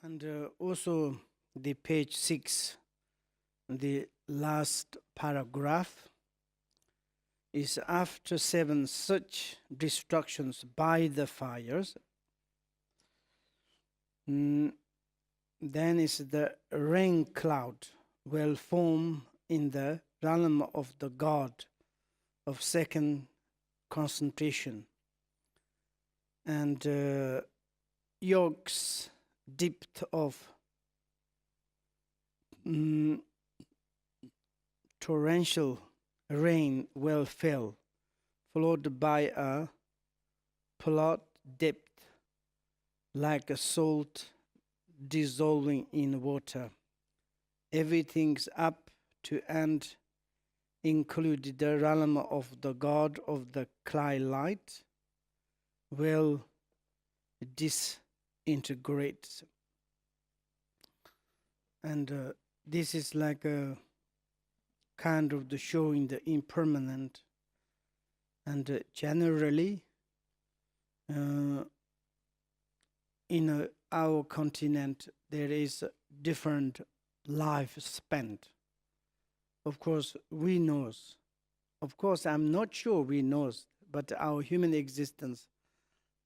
And also the page 6, the last paragraph is after 7 such destructions by the fires, then is the rain cloud will form in the realm of the god of second concentration, and yokes dipped of torrential rain will fall, followed by a plot dipped like a salt dissolving in water. Everything's up to end, including the realm of the god of the twilight, will disintegrate. And this is like a kind of the showing the impermanent. And generally, in our continent, there is a different life spent. Of course, we knows. Of course, I'm not sure we knows, but our human existence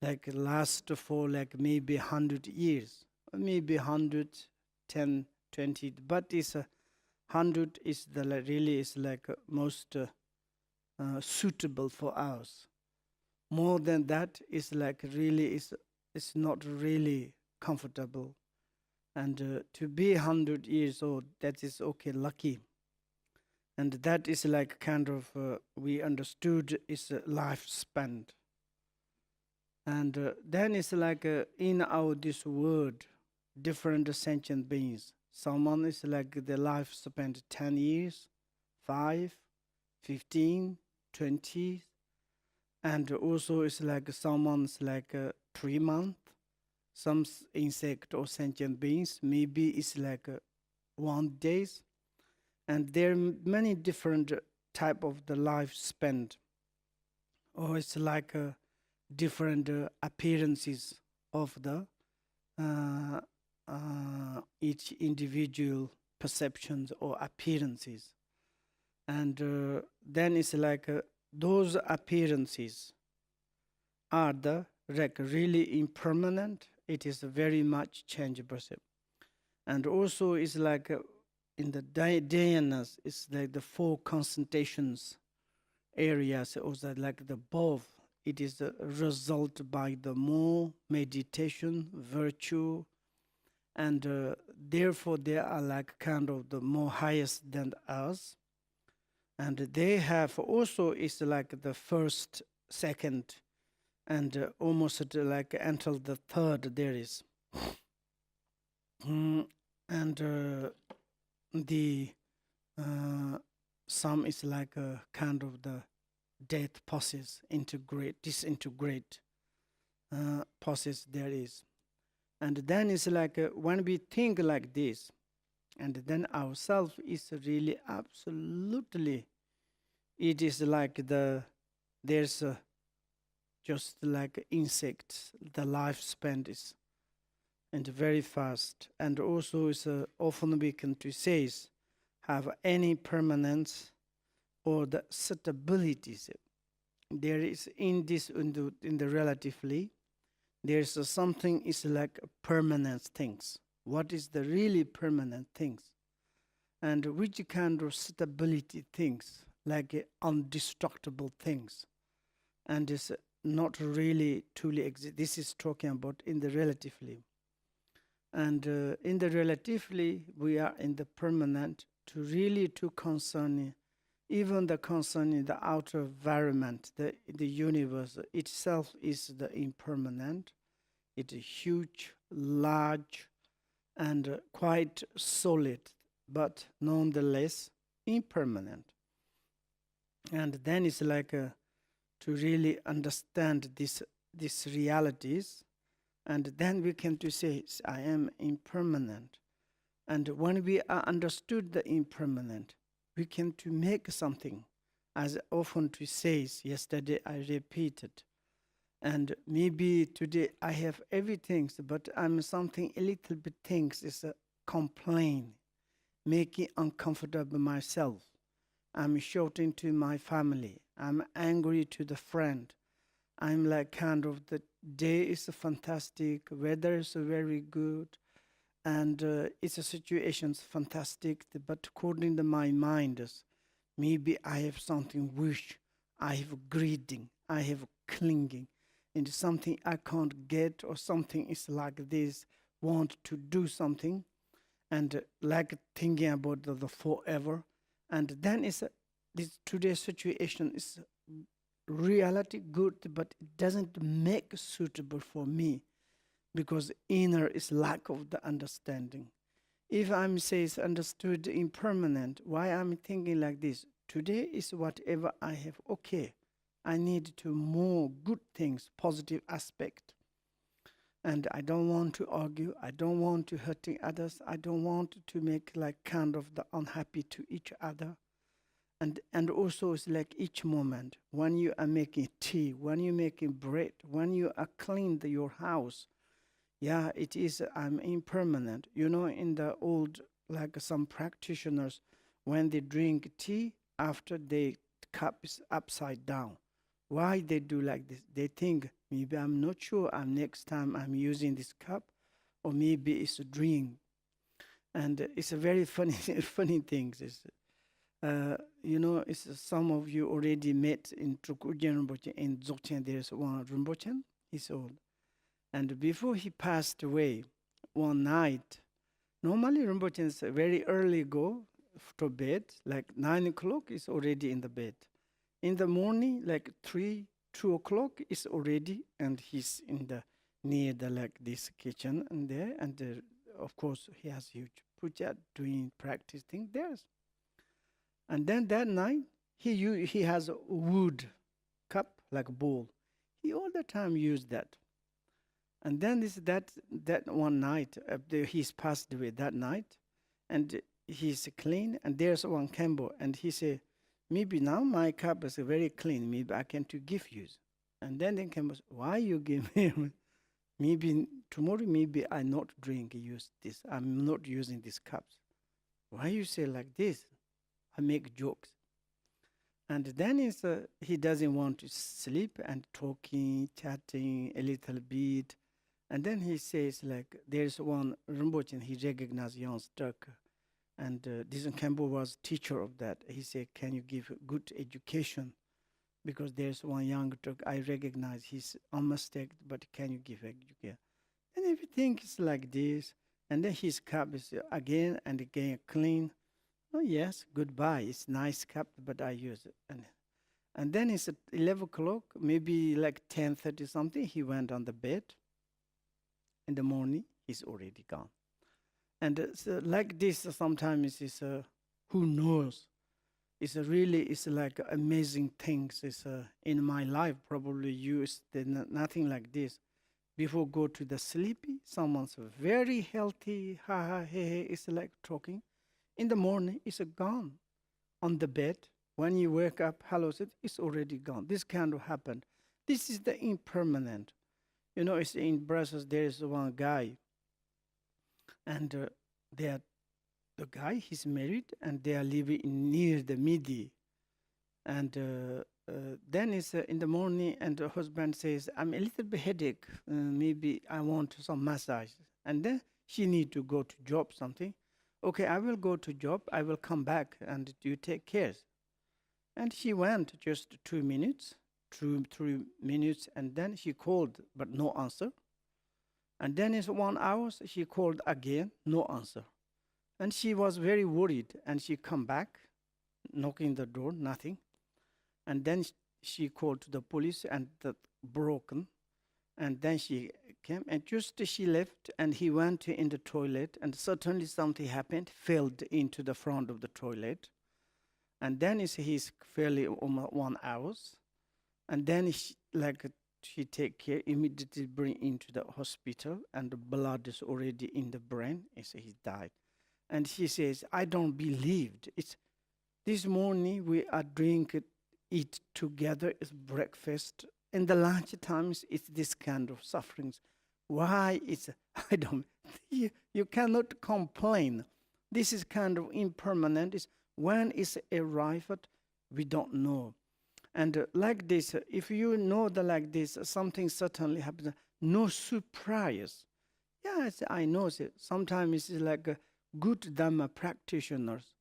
like last for like maybe 100 years, maybe 110, 20, but it's 100 is the really is like most suitable for us. More than that is like really is it's not really comfortable. And to be 100 years old, that is okay, lucky. And that is like kind of we understood is a lifespan. And then it's like in our this world, different sentient beings. Someone is like the life spent 10 years, 5, 15, 20. And also it's like someone's like 3 months. Some insect or sentient beings, maybe it's like 1 day. And there are many different type of the life spent. Or it's like different appearances of the each individual perceptions or appearances. And then it's like those appearances are the like really impermanent. It is very much changeable. And also it's like in the dhyana, it's like the 4 concentrations areas, also like the above. It is a result by the more meditation, virtue, and therefore they are like kind of the more highest than us. And they have also is like the first, second, and almost like until the third there is. And the some is like a kind of the death process, disintegrate process there is. And then it's like when we think like this, and then ourselves is really absolutely, it is like there's just like insects, the lifespan is and very fast. And also is often we can to say have any permanence or the stabilities. There is in this in the relatively, there's something is like permanent things. What is the really permanent things? And which kind of stability things, like indestructible things. And is not really truly exist. This is talking about in the relatively. And in the relatively, we are in the permanent to really to concern, even the concern in the outer environment, the universe itself is the impermanent. It is huge, large, and quite solid, but nonetheless impermanent. And then it's like to really understand these realities. And then we can to say, I am impermanent. And when we are understood the impermanent, we can to make something. As often to say, yesterday I repeated. And maybe today I have everything, but I'm something a little bit things is a complaint, making uncomfortable myself. I'm shouting to my family. I'm angry to the friend. I'm like kind of the day is fantastic, weather is very good, and it's a situation's fantastic. But according to my mind, maybe I have something wish, I have greeting, I have clinging into something I can't get, or something is like this, want to do something, and like thinking about the forever. And then this today's situation is reality good, but it doesn't make suitable for me because inner is lack of the understanding. If I'm says understood impermanent, why I'm thinking like this? Today is whatever I have. Okay, I need to more good things, positive aspect. And I don't want to argue. I don't want to hurting others. I don't want to make like kind of the unhappy to each other. And also it's like each moment when you are making tea, when you're making bread, when you are cleaning your house. Yeah, it is I'm impermanent. You know, in the old, like some practitioners, when they drink tea, after the cup is upside down. Why they do like this? They think, maybe I'm not sure next time I'm using this cup, or maybe it's a dream. And it's a very funny, funny thing. You know, it's some of you already met in Orgyen Rinpoche. In Dzogchen, there's one Rinpoche. He's old. And before he passed away, one night, normally Rinpoche very early go to bed, like 9 o'clock is already in the bed. In the morning, like 2 o'clock is already, and he's in the near the like this kitchen and there, and of course he has huge puja doing practice thing there. And then that night he has a wood cup like bowl. He all the time used that. And then that one night he's passed away that night, and he's clean. And there's one Kembo, and he said, maybe now my cup is very clean. Maybe I can to give you. And then the Kembo said, why you give me? Maybe tomorrow, maybe I not use this. I'm not using these cups. Why you say like this? I make jokes. And then he doesn't want to sleep and talking, chatting a little bit. And then he says, like, there's one Rinpoche, he recognized young Turk. And this Kempo was teacher of that. He said, can you give good education? Because there's one young Turk, I recognize he's unmistaked, but can you give education? And everything is like this. And then his cup is again and again clean. Oh, yes, goodbye. It's nice cup, but I use it. And then it's at 11 o'clock, maybe like 10:30 something, he went on the bed. In the morning, he's already gone. And so like this, sometimes it's who knows? It's it's like amazing things. It's in my life, probably nothing like this. Before go to the sleepy, someone's very healthy, ha ha, hey, hey, it's like talking. In the morning, it's gone. On the bed, when you wake up, hello, it's already gone. This kind of happened. This is the impermanent. You know, it's in Brussels, there is one guy, and the guy, he's married, and they are living near the Midi. And then it's in the morning, and the husband says, I'm a little bit headache, maybe I want some massage. And then she need to go to job something. Okay, I will go to job, I will come back, and you take care. And she went just 2 minutes. 3 minutes, and then she called, but no answer. And then it's 1 hour, she called again, no answer. And she was very worried, and she come back, knocking the door, nothing. And then she called to the police, and that broken. And then she came, and just she left, and he went in the toilet, and suddenly something happened, fell into the front of the toilet. And then he's fairly 1 hour. And then she take care, immediately bring into the hospital, and the blood is already in the brain. He died. And she says, I don't believe it. This morning we are eat together, it's breakfast, in the lunch times, it's this kind of sufferings. Why it's, I don't, you cannot complain. This is kind of impermanent. It's when it's arrived, we don't know. And like this, if you know that like this, something certainly happens, no surprise. Yes, I know it. Sometimes it's like a good Dharma practitioners.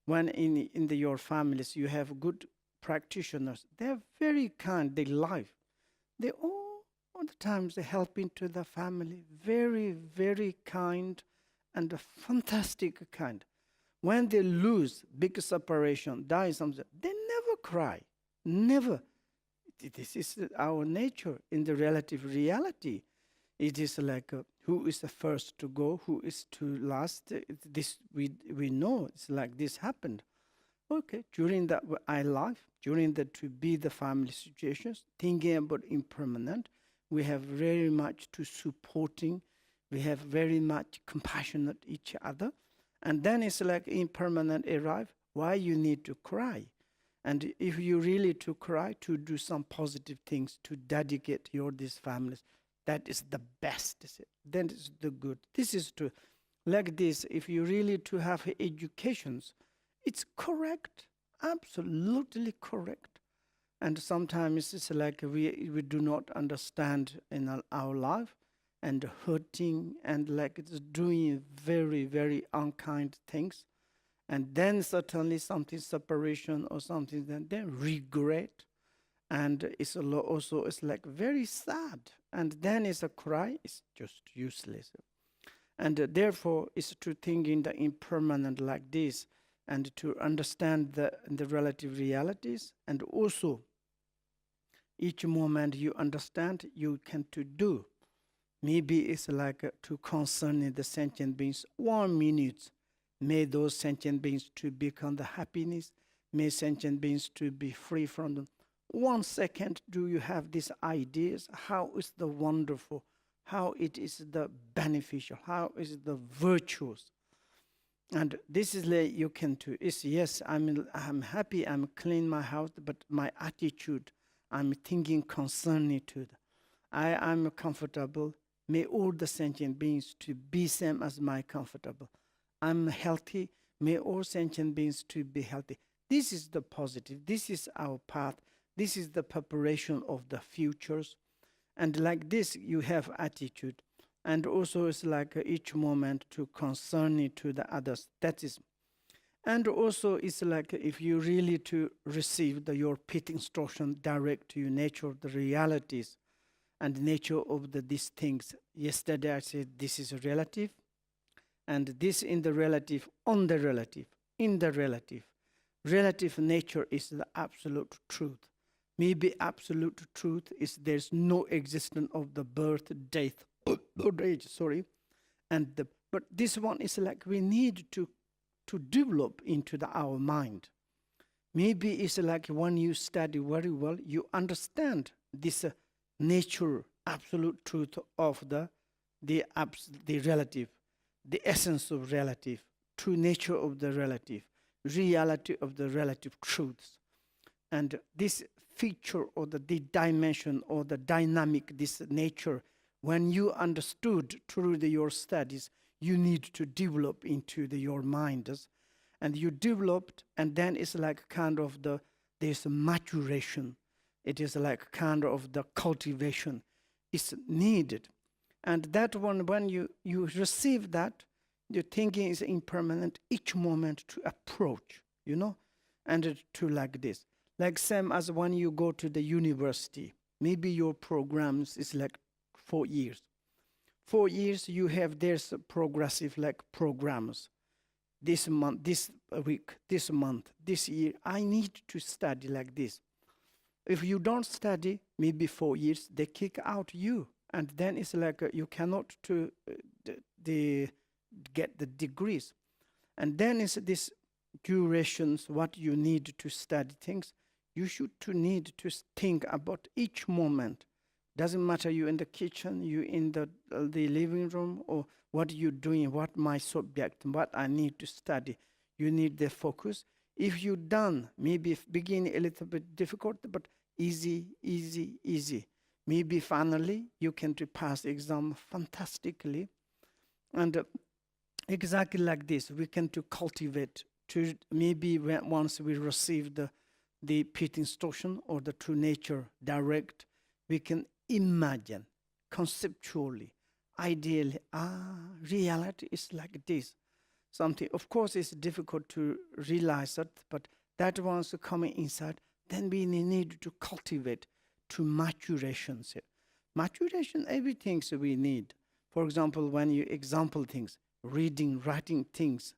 When in your families you have good practitioners, they're very kind, they live. They all the times they help into the family. Very, very kind and a fantastic kind. When they lose, big separation, die something, they never cry. Never. This is our nature in the relative reality. It is like who is the first to go, who is to last. This we know. It's like this happened. Okay, during that I life, during the to be the family situations, thinking about impermanent, we have very much to supporting. We have very much compassionate each other, and then it's like impermanent arrive. Why you need to cry? And if you really to cry, to do some positive things, to dedicate your these families, that is the best. Then it's the good. This is to, like this, if you really to have educations, it's correct, absolutely correct. And sometimes it's like we do not understand in our life and hurting and like it's doing very, very unkind things. And then certainly something separation or something, then regret. And it's also it's like very sad. And then it's a cry, it's just useless. And therefore it's to think in the impermanent like this and to understand the relative realities. And also each moment you understand, you can to do. Maybe it's like to concern the sentient beings 1 minute. May those sentient beings to become the happiness. May sentient beings to be free from them. 1 second, do you have these ideas? How is the wonderful? How it is the beneficial? How is the virtuous? And this is like you can do. It's yes, I'm happy. I'm clean my house, but my attitude, I'm thinking concerning to it. I'm comfortable. May all the sentient beings to be same as my comfortable. I'm healthy. May all sentient beings to be healthy. This is the positive. This is our path. This is the preparation of the futures. And like this, you have attitude. And also it's like each moment to concern it to the others. That is. And also it's like if you really to receive your pit instruction direct to your nature of the realities and nature of these things. Yesterday I said this is relative. And this in the relative, on the relative, in the relative. Relative nature is the absolute truth. Maybe absolute truth is there's no existence of the birth, death, old age, sorry. But this one is like we need to develop into our mind. Maybe it's like when you study very well, you understand this nature, absolute truth of the relative. The essence of relative, true nature of the relative, reality of the relative truths. And this feature or the dimension or the dynamic, this nature, when you understood through your studies, you need to develop into your minds. And you developed, and then it's like kind of there's a maturation. It is like kind of the cultivation. It's needed. And that one, when you receive that, your thinking is impermanent each moment to approach, and to like this. Like same as when you go to the university, maybe your programs is like 4 years. 4 years you have there's progressive like programs. This month, this week, this month, this year, I need to study like this. If you don't study, maybe 4 years, they kick out you. And then it's like you cannot get the degrees. And then it's this durations, what you need to study things. You should need to think about each moment. Doesn't matter you in the kitchen, you in the living room, or what you're doing, what my subject, what I need to study. You need the focus. If you done, maybe begin a little bit difficult, but easy, easy, easy. Maybe finally you can pass exam fantastically. And exactly like this, we can to cultivate to maybe once we receive the pit instruction or the true nature direct, we can imagine conceptually, ideally, reality is like this. Something, of course, it's difficult to realize it, but that once coming inside, then we need to cultivate to maturation. Maturation, everything we need. For example, when you example things, reading, writing things,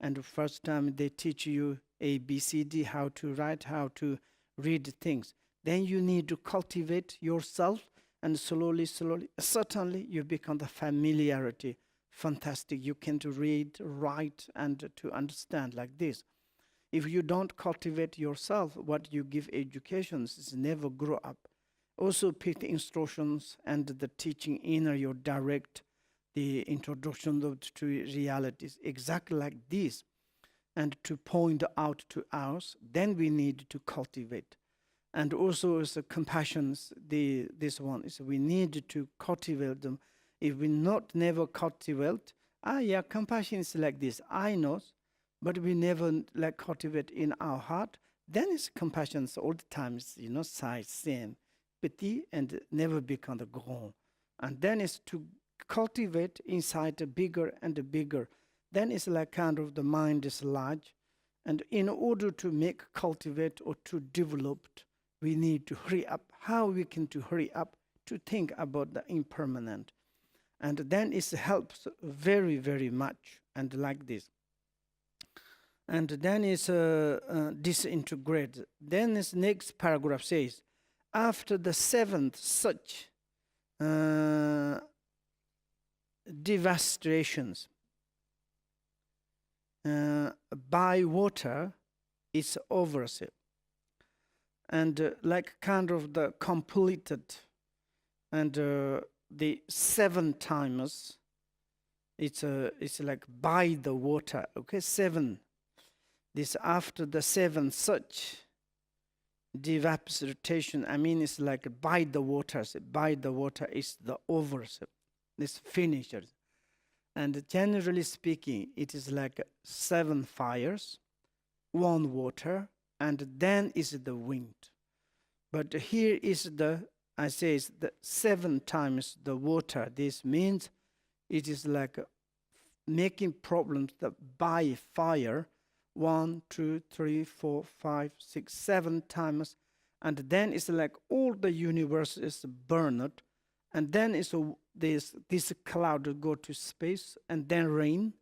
and the first time they teach you A, B, C, D, how to write, how to read things. Then you need to cultivate yourself, and slowly, slowly, certainly you become the familiarity. Fantastic, you can to read, write, and to understand like this. If you don't cultivate yourself, what you give educations is never grow up. Also pick the instructions and the teaching inner your direct, the introduction to realities, exactly like this, and to point out to us, then we need to cultivate. And also as compassions, this one is we need to cultivate them. If we not never cultivate, compassion is like this, I know, but we never like cultivate in our heart, then it's compassion all the time, size, same, petit, and never become the grand. And then it's to cultivate inside the bigger and the bigger. Then it's like kind of the mind is large. And in order to make cultivate or to develop, we need to hurry up. How we can to hurry up to think about the impermanent. And then it helps very, very much. And like this. And then it's disintegrate. Then this next paragraph says, after the seventh such devastations by water, it's over. And like kind of the completed, and the 7 times, it's like by the water. Okay, 7. This after the 7 such devastation, it's like by the waters. By the water is the over. This finishes. And generally speaking, it is like 7 fires, 1 water, and then is the wind. But here is the 7 times the water. This means it is like making problems that by fire, 1, 2, 3, 4, 5, 6, 7 times, and then it's like all the universe is burned, and then it's this cloud go to space, and then rain,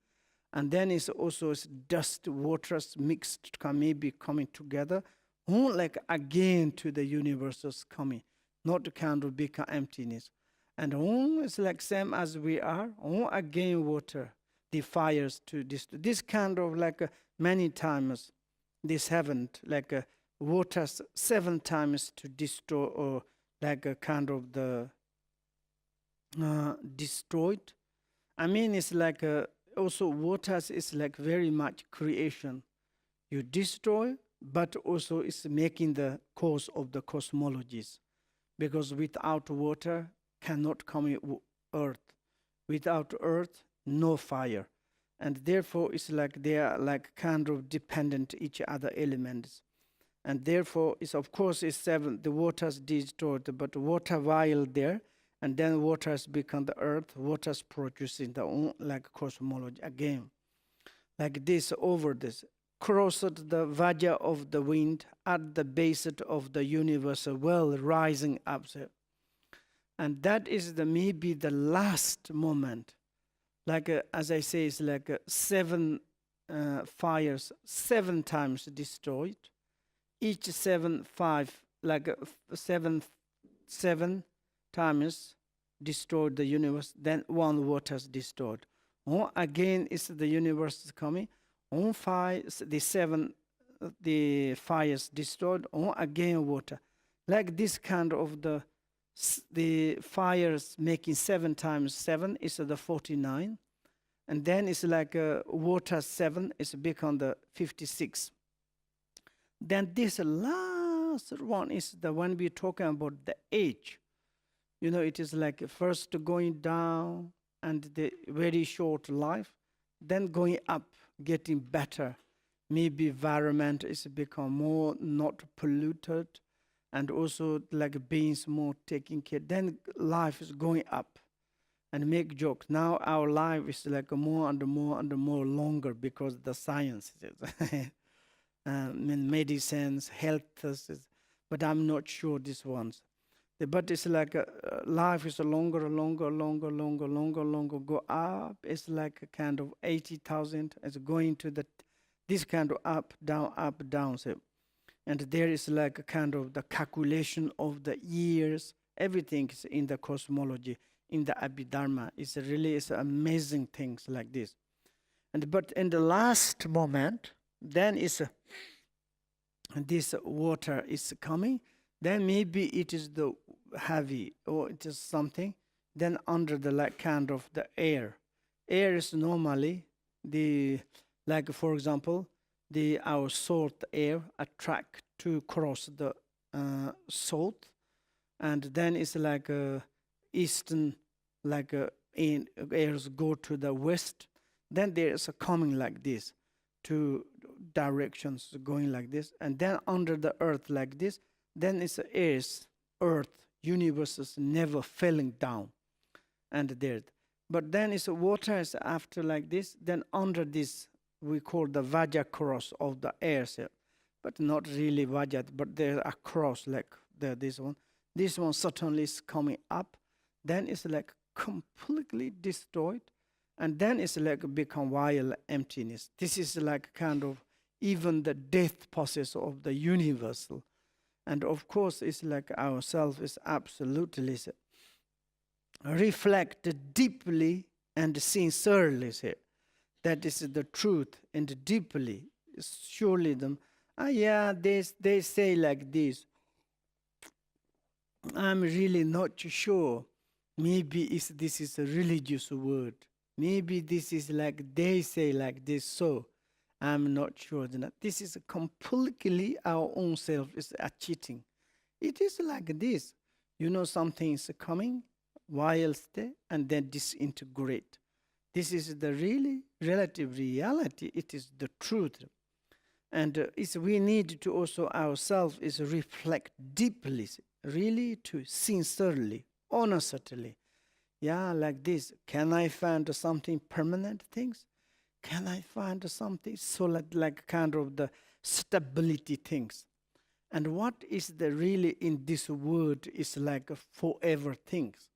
and then it's also dust, waters mixed, maybe coming together, all like again to the universe is coming, not kind of become emptiness, and all is like same as we are, all again water, the fires to this kind of like many times, this haven't like waters 7 times to destroy, or like a kind of the destroyed. It's like also waters is like very much creation. You destroy, but also it's making the cause of the cosmologies. Because without water cannot come earth. Without earth, no fire. And therefore it's like they are like kind of dependent each other elements. And therefore it's of course it's 7, the waters destroyed, but water while there, and then waters become the earth, waters producing the own like cosmology again. Like this over this. Crossed the Vajra of the wind at the base of the universe, well rising up. And that is maybe the last moment. Like as I say, it's like 7 fires, 7 times destroyed. Each 7, 5, like 7 times destroyed the universe. Then 1 water's destroyed. Again, is the universe coming. On 5, the 7, the fires destroyed. Again water. Like this kind of the fires making 7 times 7 is the 49. And then it's like water 7 is become the 56. Then this last one is the one we're talking about the age. You know, it is like first going down and the very short life, then going up, getting better. Maybe environment is become more not polluted, and also like beings more taking care. Then life is going up, and make jokes. Now our life is like more and more and more longer because the science is medicines, health, but I'm not sure these ones. But it's like life is longer, go up. It's like a kind of 80,000. It's going to this kind of up, down. So, and there is like a kind of the calculation of the years. Everything is in the cosmology, in the Abhidharma. It's really amazing things like this. But in the last moment, then this water is coming. Then maybe it is the heavy or it is something. Then under the like kind of the air. Air is normally like for example, our salt air attract to cross the salt, and then it's like eastern, like airs go to the west. Then there is a coming like this, two directions going like this, and then under the earth like this. Then it's earth, universe is never falling down, and there. But then it's water is after like this. Then under this we call the Vajra cross of the air, but not really Vajra, but there are cross like this one. This one certainly is coming up. Then it's like completely destroyed, and then it's like become wild emptiness. This is like kind of even the death process of the universal. And of course, it's like ourselves is absolutely reflected deeply and sincerely. That is the truth, and deeply. Surely them, they say like this. I'm really not sure. Maybe this is a religious word. Maybe this is like they say like this, so I'm not sure. This is completely our own self is cheating. It is like this. You know something is coming whilst there, and then disintegrate. This is the really relative reality. It is the truth. And we need to also ourselves is reflect deeply, really to sincerely, honestly. Yeah, like this. Can I find something permanent things? Can I find something solid, like kind of the stability things? And what is the really in this word is like a forever things.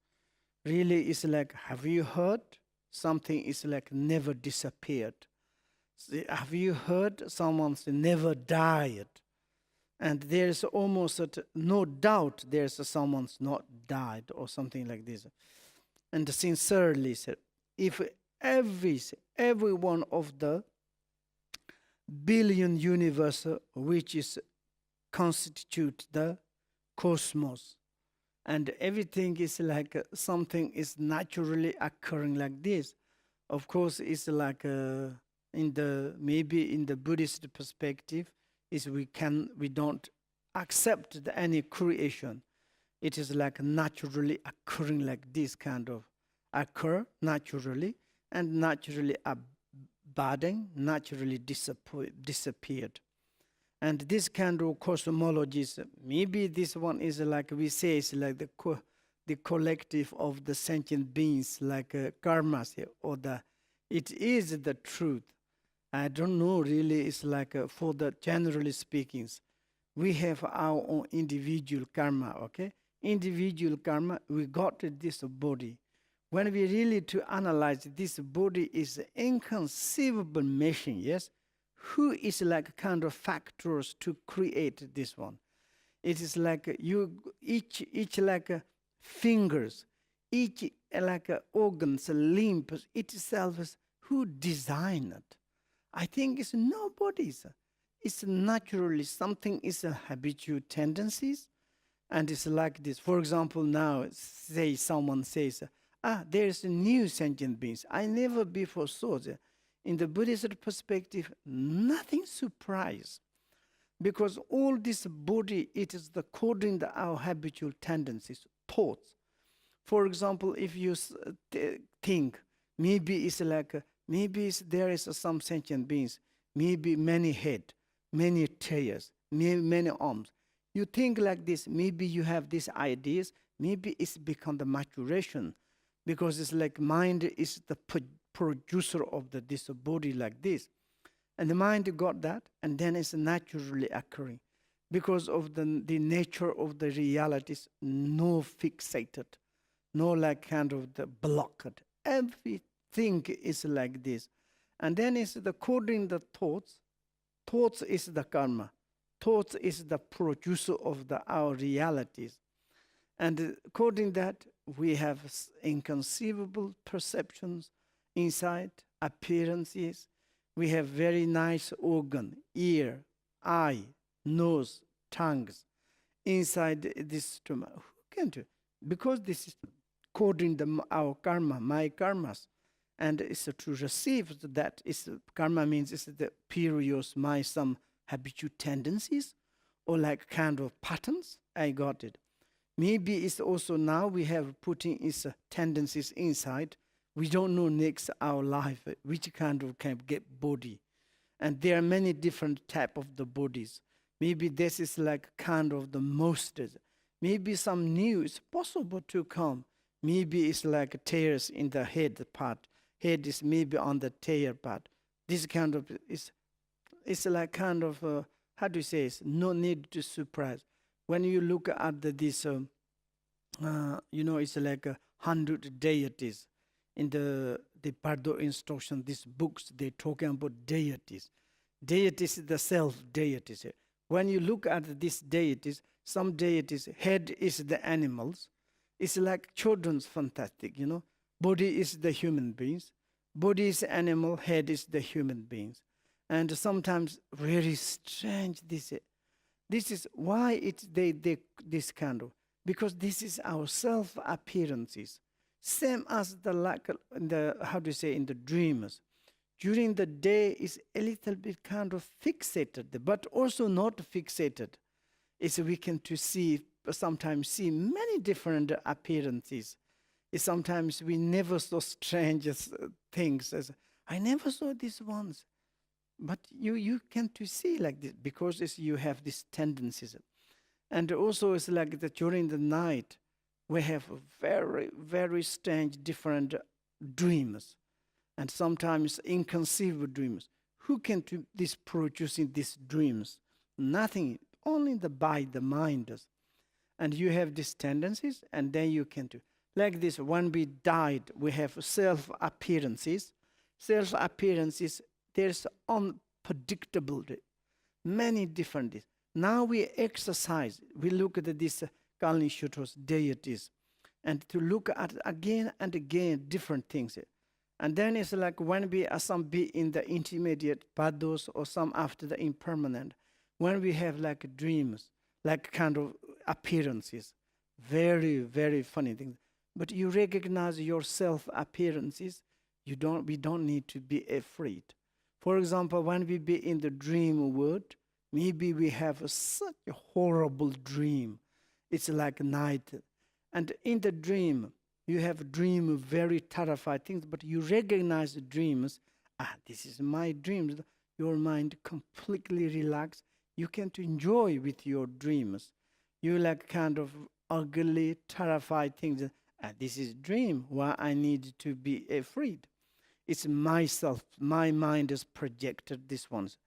Really is like, have you heard? Something is like never disappeared. Have you heard someone's never died? And there's almost no doubt there's someone's not died or something like this. And sincerely said, if every one of the billion universe which is constitute the cosmos, and everything is like something is naturally occurring like this. Of course, it's like maybe in the Buddhist perspective, is we don't accept any creation. It is like naturally occurring like this kind of occur naturally, and naturally abiding, naturally disappeared. And this kind of cosmologies, maybe this one is like we say, is like the collective of the sentient beings, like karmas here, or it is the truth. I don't know really, it's like for the generally speaking, we have our own individual karma, okay? Individual karma, we got this body. When we really to analyze this body is inconceivable machine, yes? Who is like kind of factors to create this one? It is like each like fingers, each like organs, limbs, itself is who designed it. I think it's nobody's. It's naturally something is a habitual tendencies, and it's like this. For example, now say someone says, there's a new sentient beings. I never before saw that. In the Buddhist perspective, nothing surprise. Because all this body, it is the coding our habitual tendencies, thoughts. For example, if you think, maybe it's like, there is some sentient beings, maybe many head, many tails, many arms. You think like this, maybe you have these ideas, maybe it's become the maturation, because it's like mind is the producer of this body like this. And the mind got that, and then it's naturally occurring. Because of the nature of the realities, no fixated, no like kind of the blocked. Everything is like this. And then it's the coding the thoughts. Thoughts is the karma. Thoughts is the producer of our realities. And according that, we have inconceivable perceptions inside, appearances. We have very nice organ, ear, eye, nose, tongues inside this stomach. Who can do? Because this is coding our karma, my karmas. And it's to receive that. Karma means it's the periods, my some habitual tendencies or like kind of patterns. I got it. Maybe it's also now we have putting its tendencies inside. We don't know next our life which kind of can get body. And there are many different type of the bodies. Maybe this is like kind of the most. Maybe some new is possible to come. Maybe it's like tears in the head part. Head is maybe on the tail part. This kind of it's like kind of how do you say? It's no need to surprise. When you look at this, it's like 100 deities in the Bardo instruction. These books they talking about deities. Deities is the self deities. When you look at these deities, some deities head is the animals. It's like children's fantastic, Body is the human beings. Body is animal, head is the human beings. And sometimes very strange this is why they this kind of, because this is our self appearances. Same as in the dreams. During the day is a little bit kind of fixated, but also not fixated. We can sometimes see many different appearances. Sometimes we never saw strange things. I never saw these ones. But you can to see like this because you have these tendencies. And also it's like that during the night we have very, very strange different dreams. And sometimes inconceivable dreams. Who can do this producing these dreams? Nothing, only by the mind does. And you have these tendencies, and then you can do. Like this, when we died, we have self-appearances. Self-appearances, there's unpredictable, many different things. Now we exercise, we look at these Kali Shutra's deities, and to look at again and again different things. And then it's like when we are some be in the intermediate pathos or some after the impermanent, when we have like dreams, like kind of appearances, very, very funny things. But you recognize your self-appearances, we don't need to be afraid. For example, when we be in the dream world, maybe we have such a horrible dream. It's like night. And in the dream, you have dream very terrifying things, but you recognize the dreams. This is my dreams. Your mind completely relaxed. You can enjoy with your dreams. You like kind of ugly, terrified things. This is dream. Why I need to be afraid? It's myself. My mind is projected these ones.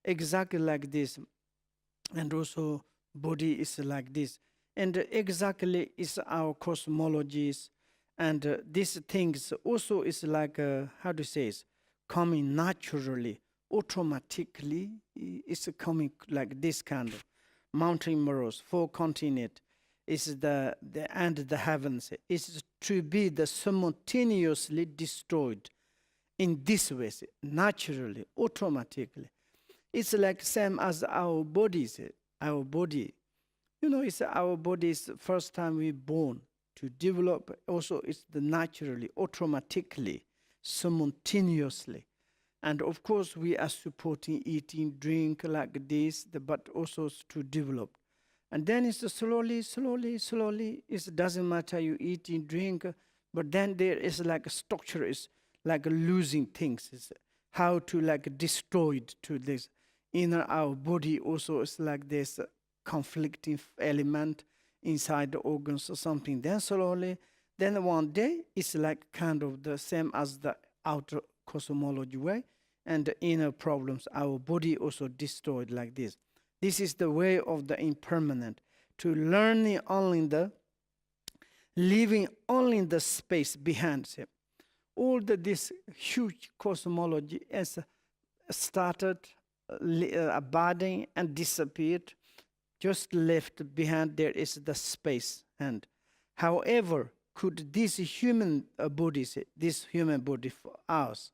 Exactly like this. And also body is like this. And exactly is our cosmologies. And these things also is like, how do you say it? Coming naturally, automatically. It's coming like this kind of. Mountain mirrors, 4 continents. Is the and the heavens is to be the simultaneously destroyed in this way, naturally, automatically. It's like same as our bodies. Our body, it's our body's first time we born to develop. Also, it's the naturally, automatically, simultaneously. And of course, we are supporting eating, drink like this, but also to develop. And then it's slowly, slowly, slowly. It doesn't matter you eat and drink, but then there is like a structure is like losing things. It's how to like destroy it to this. In our body also is like this conflicting element inside the organs or something. Then slowly, then one day it's like kind of the same as the outer cosmology way, and the inner problems, our body also destroyed like this. This is the way of the impermanent, to learning only the, living only in the space behind it. All this huge cosmology has started abiding and disappeared. Just left behind there is the space. And however, could these human bodies, this human body for us,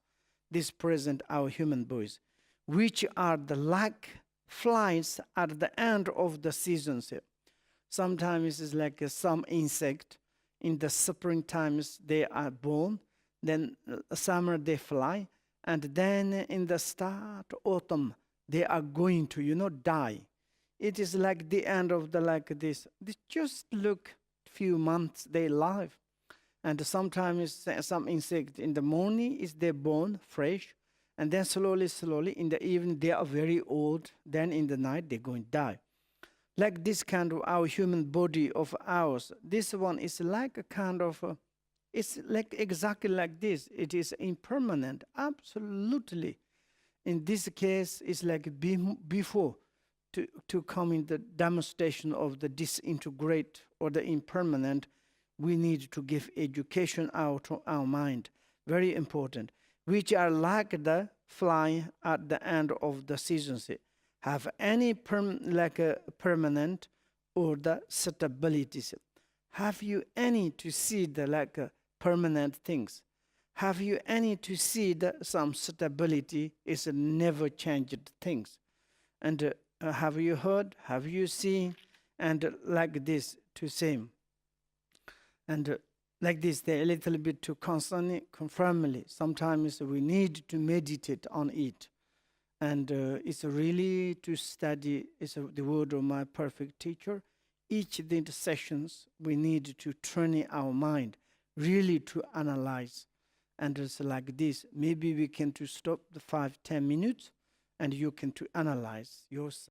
this present our human bodies, which are the like flies at the end of the seasons. Sometimes it's like some insect. In the springtime they are born, then summer they fly, and then in the start autumn they are going to die. It is like the end of the like this. They just look few months they live. And sometimes some insect in the morning is they born fresh, and then slowly, slowly in the evening they are very old. Then in the night they're going to die. Like this kind of our human body of ours. This one is like a kind of, it's like exactly like this. It is impermanent, absolutely. In this case, it's like before to come in the demonstration of the disintegrate or the impermanent. We need to give education out to our mind, very important, which are like the fly at the end of the seasons. Have any like a permanent or the stabilities? Have you any to see the like permanent things? Have you any to see that some stability is a never changed things? And have you heard? Have you seen? And like this to same. And like this, they're a little bit too constantly, confirmingly. Sometimes we need to meditate on it. And it's really to study, it's the word of my perfect teacher. Each of the sessions, we need to train our mind, really to analyze. And it's like this. Maybe we can to stop the 5-10 minutes, and you can to analyze yourself.